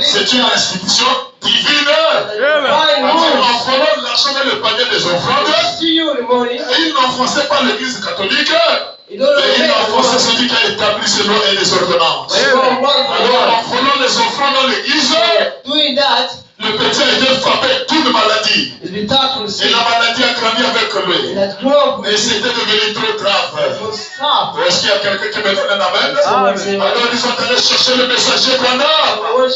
c'est une institution divine. En volant l'argent dans le panier des offrandes, il n'enfonçait pas l'église catholique, mais il enfonçait celui qui a établi ses lois et les ordonnances. Alors en volant les offrandes dans l'église, le petit a été frappé d'une maladie. Et la maladie a grandi avec lui. Et c'était devenu trop grave. Est-ce qu'il y a quelqu'un qui me donne un amen? Alors ils sont allés chercher le messager Branham. Oh,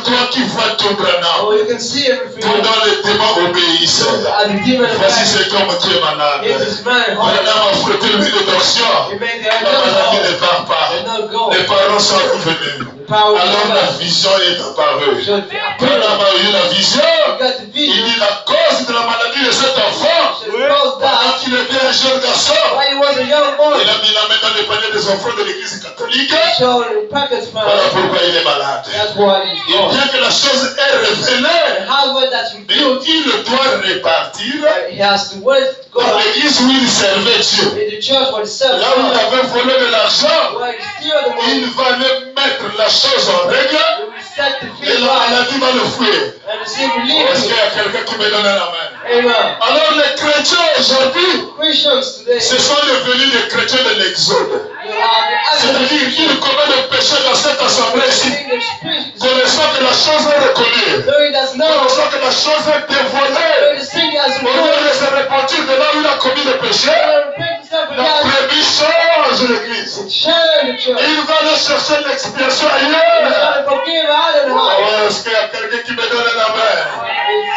toi qui vois tout Branham. Toi dont les démons obéissent. Voici cet homme qui est malade. Branham a frotté l'huile d'onction. La maladie ne part pas. Les parents sont revenus. Alors la vision est apparue. Branham a eu la vision. Il dit la cause de la maladie de cet enfant. Pendant qu'il était un jeune garçon, il a mis la main dans le panier des enfants de l'église catholique. Voilà pourquoi il est malade. Et bien que la chose est révélée, mais il doit répartir dans l'église où il servait Dieu. Là où il avait volé de l'argent, il va aller mettre la chose en règle et la maladie va le fuir. Est-ce qu'il y a quelqu'un qui me donne un amen? Alors les chrétiens aujourd'hui, ce sont devenus des chrétiens de l'exode. C'est-à-dire qu'ils commettent le péché dans cette assemblée-ci, connaissant que la chose est reconnue, connaissant que la chose est dévoilée, au lieu de se repentir de là où il a commis le péché, la brebis change l'église. Il va aller chercher l'expiation ailleurs. Est-ce qu'il y a quelqu'un qui me donne un amen?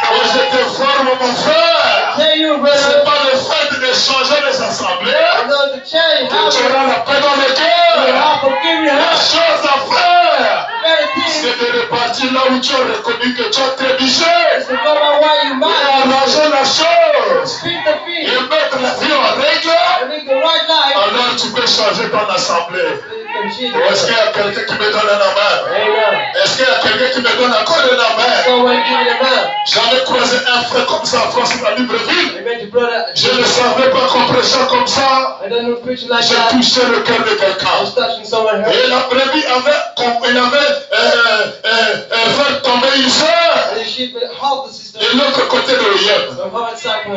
Moi je te forme mon frère. C'est pas le fait de changer les assemblées que tu auras la paix dans le cœur. La chose à faire, c'est de repartir là où tu as reconnu que tu as trébuché. Et arranger la chose. Et mettre la vie en règle. Alors tu peux changer ton assemblée. Est-ce qu'il y a quelqu'un qui me donne un amen? Est-ce qu'il y a quelqu'un qui me donne encore un amen? J'avais croisé un frère comme ça en France, à Libreville. Je ne savais pas qu'on prêchait comme ça. J'ai touché le cœur de quelqu'un. Et la brebis avait fait tomber une sœur. De l'autre côté de l'Oyem.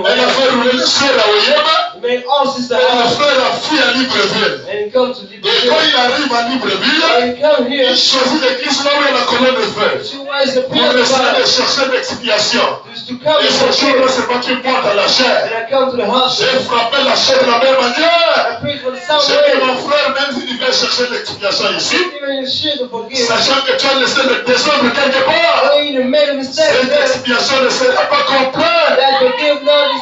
Elle a fait rouler le frère à Oyem. Et le frère a fui à Libreville. Et quand il arrive à Libreville, il choisit l'église là où il y a la colonne de feu. Pour essayer de chercher l'expiation. Et ce jour-là, c'est moi qui monte à la chair. J'ai frappé la chair de la même manière. J'ai dit, mon frère, même s'il vient chercher l'expiation ici, sachant que tu as laissé le désordre quelque part, cette expiation ne sera pas complète.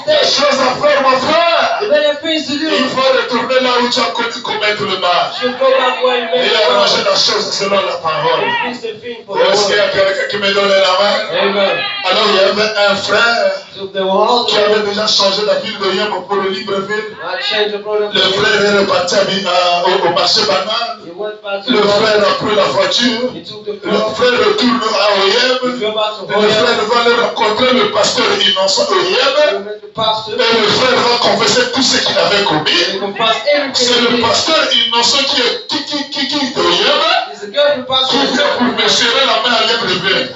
La chose à faire, mon frère, il faut retourner retourner là où tu as connu commettre le mal. You should go back where you made Et the arranger wrong. la chose selon la parole. Fix the thing for Est-ce qu'il y the a word. quelqu'un qui me donne la main? Amen. Alors il y avait un frère So they were all qui avait déjà changé la ville de Yamba pour le Libreville. I changed the product. Le frère est reparti au marché banane. He went back to Le the frère a pris la voiture. He took the Le car. frère retourne à He Oyem. drove back to Et le frère Hoya. va aller rencontrer le pasteur innocent He Oyem. met the pastor. Et le frère va confesser tout ce qu'il avait commis. He confessed C'est everything. le he did. pasteur innocent qui est d'Oyem He's the girl who passed qui vient pour me serrer la main à Libreville.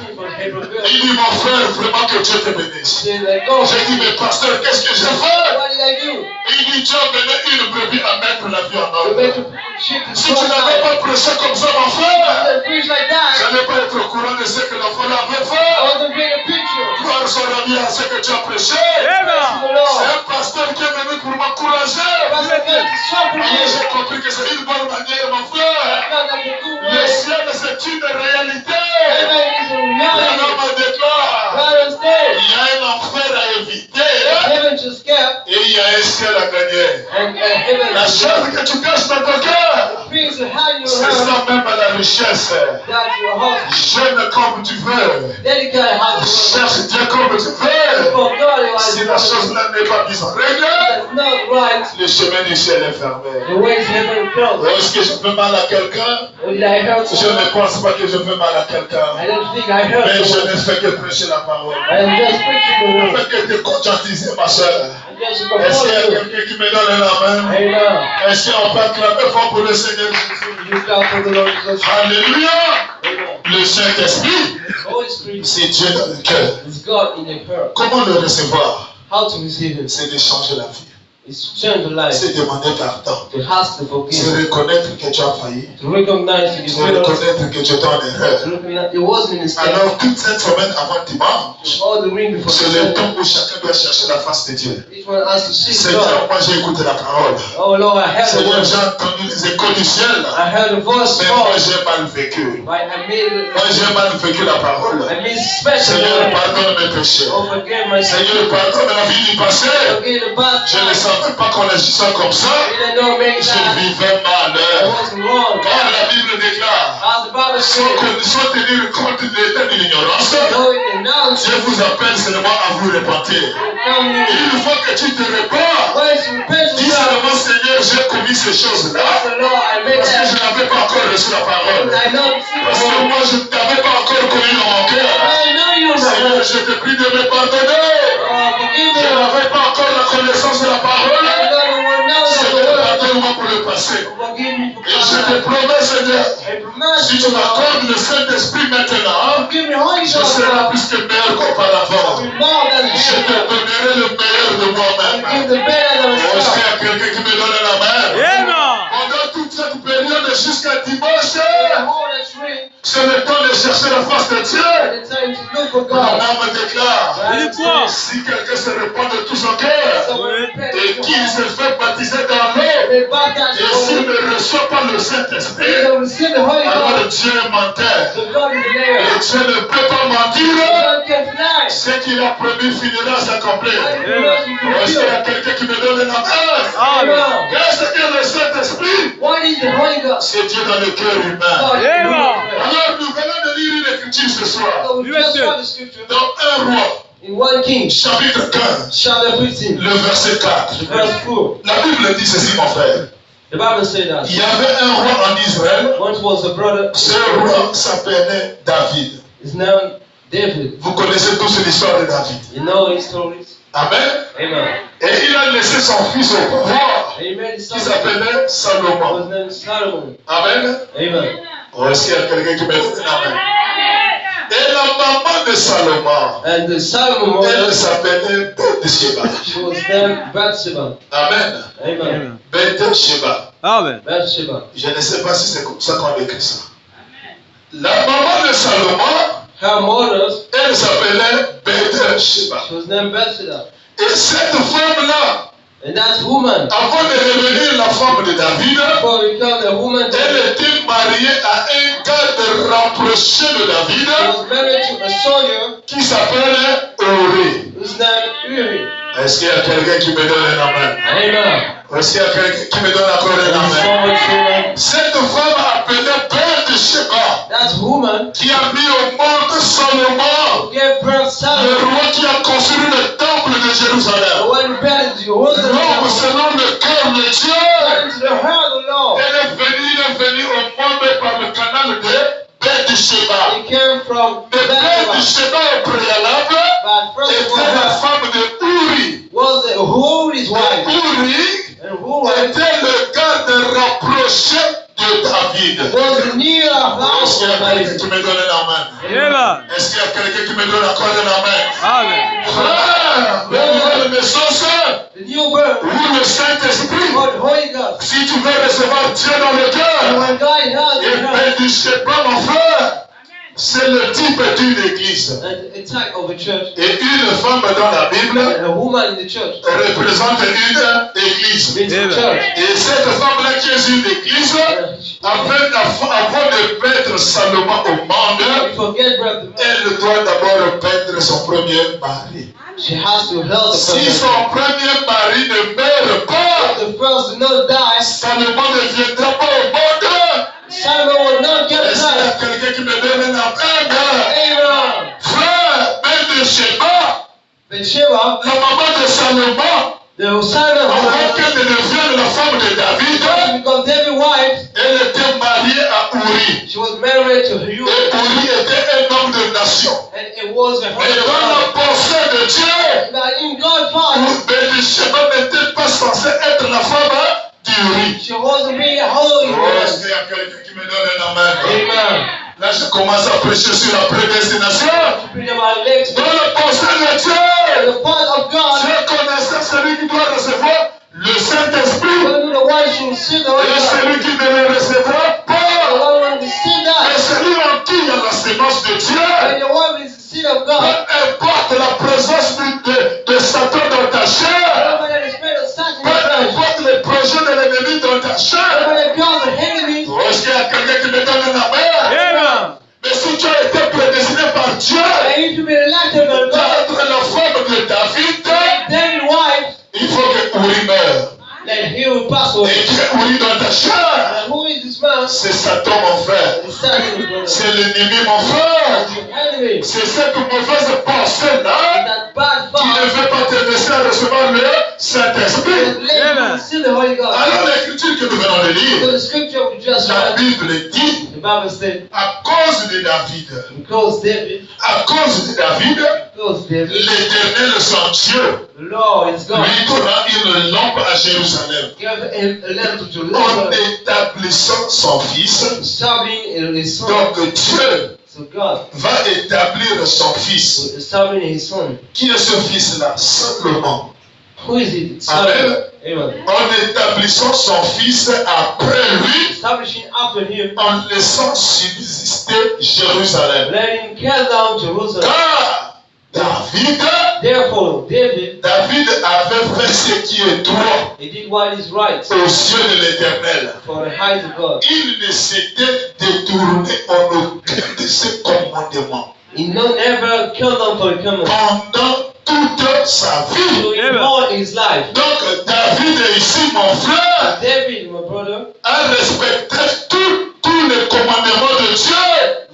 Il dit, mon frère, vraiment que Dieu te bénisse. She's like, go. J'ai dit, mais pasteur, qu'est-ce que j'ai fait? What did I do? Il dit, Dieu a mené une brebis à mettre la vie en You ordre. made to shit the Si tu n'avais pas prêché comme ça, mon frère, preach like je that. n'allais pas être au courant de ce que l'enfant avait I fait. wasn't being a picture. Gloire soit rendue à ce que tu as prêché. Praise the C'est Lord. un pasteur qui est venu pour m'encourager. Pastor God is strong for Et you. j'ai compris que c'est une bonne manière, mon frère. God, that's a good Le way. ciel, c'est une réalité. Amen is a Un reality. homme déclare, God is there. il y a un enfer à éviter Heaven to escape et il y a un ciel à gagner. and heaven La to chose que tu caches dans ton cœur, things that hide in your c'est heart. ça même la richesse. That your heart Jeûne comme tu veux. dedicate how to Cherche Dieu comme tu veux. for God. Si la chose-là n'est pas mise en règle, That's not right. le chemin du ciel est fermé. The way is heaven closed. Est-ce que je fais mal à quelqu'un? Did I hurt Je someone? ne pense pas que je fais mal à quelqu'un. I don't think I hurt Mais je someone. ne fais que prêcher la parole. I am just preaching the Je word. fais que te conscientiser, ma soeur. I'm just Est-ce qu'il y a composing. quelqu'un qui me donne la main? Amen. Est-ce qu'on peut acclamer fort pour le Seigneur Jésus? You clap for the Lord Jesus. Alléluia! Amen. Le Saint-Esprit, Holy Spirit c'est Dieu dans le cœur. is God in your heart. Comment le recevoir? How to receive Him C'est de changer la vie. is to change the life, C'est demander pardon. to ask to C'est forgive, reconnaître que tu as failli. to recognize that C'est you failed, reconnaître que tu es en erreur. to recognize it wasn't a mistake. Alors, toute cette semaine avant dimanche, All the ring before c'est the le Lord. temps où chacun doit chercher la face de Dieu. Each one has to seek Seigneur, God. moi j'ai écouté la parole. Oh Lord, I heard the Seigneur, voice. j'ai entendu les échos du ciel. I heard the voice Mais moi call. j'ai mal vécu. Right? I made Moi j'ai mal vécu la parole. I made special. Seigneur, pardonne mes péchés. Oh, forgive my sins. Seigneur, pardonne la vie du passé. Forgive the past. Je ne savais pas qu'on agissait comme ça. I didn't know make Je that. vivais mal. I wasn't wrong. Car la Bible déclare, As the Bible says, soit tenir compte de l'état de l'ignorance, knowing and knowledge Dieu vous appelle seulement à vous repentir. will come you. Une fois que tu te répands, Once you repent dis of God, seulement Seigneur, j'ai commis ces choses-là ask the Lord, I made parce que je that. n'avais pas encore reçu la parole. I know the secret. Parce que moi je ne t'avais pas encore connu dans mon cœur. I know you in my Seigneur, heart. je te prie de me pardonner. Forgive me. Je n'avais pas encore la connaissance de la parole. I don't want to know the Seigneur, word. pardonne-moi pour le passé. Forgive me for Et je te God. promets, Seigneur, I promise si you, tu Lord. m'accordes le Saint-Esprit maintenant, Forgive me, Holy je Ghost. serai plus que meilleur qu'auparavant. Be more than Je te before. donnerai le meilleur de And moi-même. give the better than Est-ce qu'il y myself. a quelqu'un qui me donne la main? Pendant toute cette période jusqu'à dimanche, The whole that's written, c'est le temps de chercher la face de Dieu. the time to look for Mon God. âme déclare, si quelqu'un se répand de tout son cœur Someone repent et of qu'il God. se fait baptiser dans l'eau, They baptize et the s'il Holy ne reçoit pas le They Saint-Esprit, don't receive the Holy alors Ghost. Dieu est menteur. The God is Et there. Dieu ne peut pas mentir. God can fly. Ce qu'il a promis finira à s'accomplir. I promise you to Est-ce qu'il y a fulfill. quelqu'un qui me donne la main? Amen. Qu'est-ce que le Saint-Esprit? What is the Holy Ghost? C'est Dieu dans le cœur humain. God is the Holy Ghost. Alors nous venons de lire une écriture ce soir. So we just read the scripture Dans 1 Roi, in 1 King, chapitre 15, chapter 15, le verset 4. verse 4. La Bible dit ceci, mon frère. The Bible says that Il y avait un roi en Israël. once was a brother. Ce roi s'appelait David. His name David. Vous connaissez tous l'histoire de David. You know his stories. Amen. Amen. Et il a laissé son fils au pouvoir And he made his qui son. s'appelait Salomon. His name is Solomon. Amen. Amen. Oh, est-ce qu'il y a quelqu'un qui me dit Amen? Et la maman de Salomon, And the Solomon, elle s'appelait Bathsheba. she was named Bathsheba. Amen. Amen. Bathsheba. Bathsheba. Je ne sais pas si c'est comme ça qu'on écrit ça. La maman de Salomon, Her mother, elle s'appelait Bathsheba. she was named Bathsheba. Et cette femme-là, And that woman, avant de devenir la femme de David, before we become the woman, elle était mariée à un garde rapproché de she David was married to a soldier qui s'appelait Uri. whose name Uri. Est-ce qu'il y a quelqu'un qui me donne la main? Amen. Est-ce qu'il y a quelqu'un qui me donne encore un amen? Cette femme appelée Bathsheba, That woman qui a mis au monde Salomon, gave birth le Solomon, roi qui a construit le temple de the Jérusalem. one who built Jerusalem, L'homme selon le cœur de Dieu. according to the heart of the Lord. Il est venu au monde par le canal de Bathsheba. He came from Mais Bethlehem, Bathsheba au préalable but first of était la all, femme de Uri. was who is wife, Uri and who was était le garde rapproché de David. the near Est-ce house qu'il y a of quelqu'un David. qui me donne un amen? Est-ce qu'il y a quelqu'un qui me donne encore un amen? Frère, la nouvelle naissance The new birth, ou le Saint-Esprit, the Holy Ghost. si tu veux recevoir Dieu dans le And cœur, when God has et the heart, Bathsheba, mon frère, c'est le type d'une église. a type of a church, Et une femme dans la Bible and a woman in the church représente une église. means a church. Et cette femme-là qui est une église, avant de peindre Salomon au monde, We forget, brother, elle doit d'abord peindre son premier mari. she has to help the Si person. son premier mari ne meurt pas, If the first do not die, Salomon ne viendra pas au monde. Solomon will not get Est-ce qu'il y a blessed. quelqu'un qui me donne un amen? Amen. Frère, Bathsheba, Bathsheba, la maman de Salomon, the son of avant God, qu'elle ne devienne la femme de David, become David's wife. elle était mariée à Uri. She was married to Et Uriah, Uri était un homme de nation. and it was a Et husband. dans la pensée de Dieu, But in God's heart, Bathsheba n'était pas censée être la femme d'Uri. she wasn't being holy. Oh, est-ce qu'il y a quelqu'un qui me donne un amen? Amen. Là, je commence à prêcher sur la prédestination. Preach about election. Dans la pensée de Dieu, The part of God, c'est connaissant celui qui doit recevoir le Saint-Esprit. only the one should receive the Holy Et Ghost. celui qui ne le recevra The pas. one who will receive Et that. celui en qui il y a la sémence de Dieu. And the one who is the seed of Peu God. importe la présence de Satan dans ta chair. Whatever that is spirit of Satan in Peu your flesh. importe les projets de l'ennemi dans ta chair. Whatever that comes the enemy. Oh, est-ce qu'il y a quelqu'un qui me donne un amen? Mais si tu as été prédestiné par Dieu, And if you be elected by God, d'être la femme de David, David's wife, il faut que Uri meure. then he will pass away. Et que Uri dans ta chair, And who is this man? c'est Satan mon frère. The Satan, brother. C'est l'ennemi mon frère. The enemy. C'est cette mauvaise pensée-là That bad qui ne thought. veut pas te laisser à recevoir le Saint-Esprit. That led you to see the Holy Ghost. Alors l'écriture que nous venons de So lire, the scripture we just la read, Bible dit, the Bible said, à cause de David, because David, l'Éternel son Dieu the Lord is God, lui donna une lampe à Jérusalem gave him a lamp to en Jerusalem, établissant son fils. establishing his son. Donc Dieu So God va établir son fils. was establishing his son. Qui est ce fils-là? Simplement. Who is it? Amen. Amen. En établissant son fils après lui, Establishing after him, en laissant subsister Jérusalem. letting cast down Jerusalem. Car David Therefore, David, avait fait ce qui est droit he did what is right aux yeux de l'Éternel. for the eyes of God. Il ne s'était détourné en aucun de ses commandements He never killed them for the common. pendant toute sa vie. So in all his life, Donc David ici, mon frère, David, my brother, a respecté tous les commandements de Dieu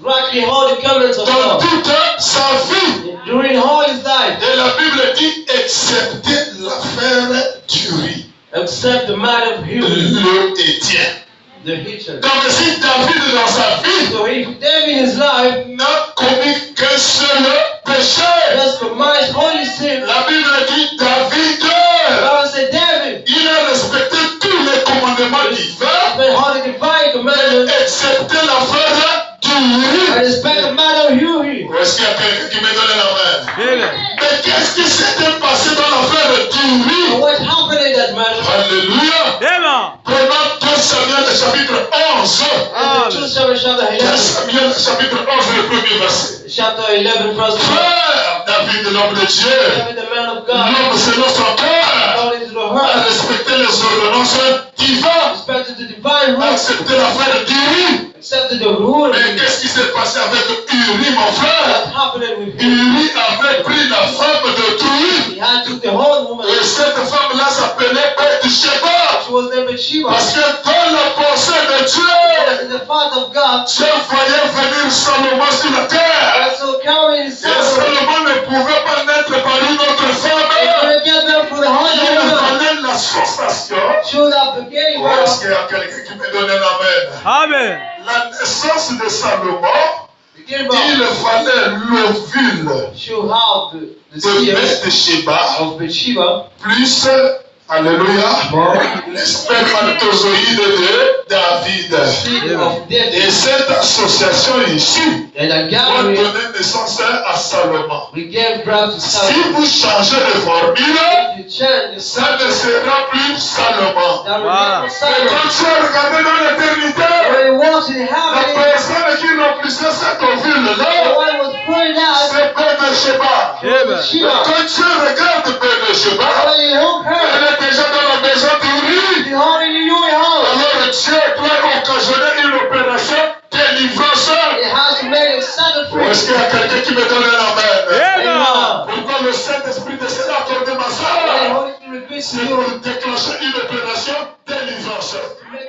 rightly all the commandments of dans God toute sa vie. during all his life, Et la Bible dit, excepté l'affaire d'Uri, except the matter of him, le Éthienne. the Hitcher. Donc si David dans sa vie So if David in his life n'a commis qu'un seul péché, just committed holy sin, la Bible dit David, God said, David, il a respecté tous les commandements divins, but all the divine commandments, excepté l'affaire d'Uri. I respect the matter of you. Est-ce qu'il y a quelqu'un qui me donne la main? Amen. Mais qu'est-ce qui s'était passé dans l'affaire d'Uri? And what happened in that matter? Alléluia. Amen. Prenons 2 Samuel chapitre 11. In the 2 Samuel chapter 2 11, Samuel chapitre 11, le premier verset. chapter 11, verse 1. Frère David, l'homme de Dieu, David, the man of God, l'homme selon son cœur, according to the a heart, respecté les ordonnances divines, respected the divine a rules, accepté l'affaire d'Uri. accepted the rule. Mais qu'est-ce qui s'est passé avec Uri, mon frère? What happened with him? Uri avait pris la femme d'autrui. He had took the whole woman, Et cette femme-là s'appelait Bathsheba. Bathsheba. Parce que dans la pensée de Dieu, In the thought of God, Dieu voyait venir Salomon sur la terre. and so carrying Et Solomon, Salomon ne pouvait pas naître par une autre he femme. couldn't get there for the Il heart of God. fallait l'association. Should have became Oh, est-ce qu'il y a quelqu'un qui me donne un amen? Amen. La naissance de Salomon, became il fallait l'ovule should have the de seed Bathsheba of Bathsheba, plus, alléluia, more les spermatozoïdes de David. seed of Et David, cette association ici and a va gathering donner naissance à Salomon. we gave birth to Si Solomon. vous changez de formule, If you change the ça ne sera plus Salomon. that Voilà. remains Et Solomon. quand tu as regardé dans l'éternité, When he walks in la heaven, personne qui remplissait cet the ovule-là, one was pouring out c'est Bathsheba. Amen. Bathsheba. Quand tu regardes Bathsheba, When he hooked elle her, est déjà dans la maison d'Uri. he already knew it all. Alors Dieu doit occasionner une opération délivrance. It has to make it set Ou free. est-ce qu'il y a quelqu'un qui me donne un amen? Amen. Pourquoi le Saint-Esprit décide d'accorder ma And the soeur? Holy Spirit repeats to C'est you pour déclencher une opération délivrance. to make